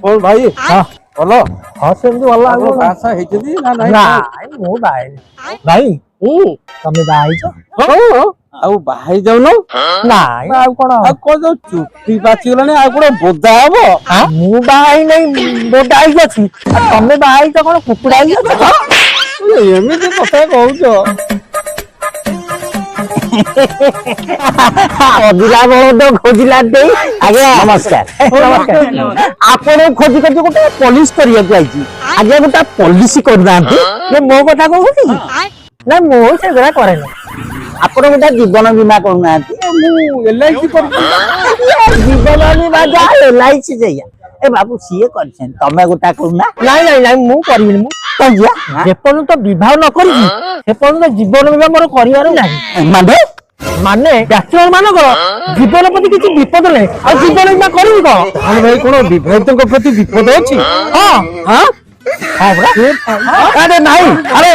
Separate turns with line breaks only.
কোন ভাই ଭଲ
ହଁ ସେମିତି ଭଲ
ଆପଣ ବାହା ହେଇଛନ୍ତି ନା ନାହିଁ
ନାଇଁ ମୁଁ ବାହା ଭାଇ ତମେ ବାହା ହେଇଛ
ଆଉ ବାହା ହେଇ ଯାଉନ
ନାଇଁ ଆଉ କଣ
ଆଉ କଣ ଯୋଉ ଚୁଟି ପାଚିଗଲାଣି ଆଉ କଣ ବୋଦା ହବ
ମୁଁ ବାହା ହେଇନାଇ ବୋଟା ହେଇକି ଅଛି ଆଉ ତମେ ବାହା ହେଇଛ କଣ କୁକୁଡ଼ା ହେଇକି ଅଛ
ଏମିତି କଥା କହୁଛ
ଅଜିଲା ବଳଦ ଖୋଜିଲା ଦେଇ ଆଜ୍ଞା ନମସ୍କାର ଆପଣ ଖୋଜି ଖୋଜି ଗୋଟେ ପୋଲିସ କରିବାକୁ ଆଇଛି ଆଜ୍ଞା ଗୋଟେ ପୋଲିସ କରୁନାହାନ୍ତି ମୋ କଥା କହୁଛି ନା ମୁଁ ସେଗୁଡା କରେନି ଆପଣ ଗୋଟେ ଜୀବନ ବୀମା କରୁନାହାନ୍ତି
ମୁଁ LIC କରୁଛି
ଜୀବନ ବୀମା ଯାହା LIC ସେଇଆ ଏ ବାବୁ ସିଏ କରିଛନ୍ତି ତମେ ଗୋଟା କରୁନା ନାଇଁ ନାଇଁ ନାଇଁ ମୁଁ କରିବିନି ମୁଁ ଯେପର୍ଯ୍ୟନ୍ତ ବିବାହ ନ କରିଛି ସେପର୍ଯ୍ୟନ୍ତ ଜୀବନ ବୀମା ମୋର କରିବାର ନାହିଁ ମାନେ ବ୍ୟାଚଲର ମାନଙ୍କର ଜୀବନ ପ୍ରତି କିଛି ବିପଦ ନାହିଁ ଆଉ ଜୀବନ ବୀମା କରିବି କଣ
ଭାଇ କଣ ବିବାହିତଙ୍କ ପ୍ରତି ବିପଦ ଅଛି
ହଁ ହଁ ଆରେ ନାଇଁ ଆରେ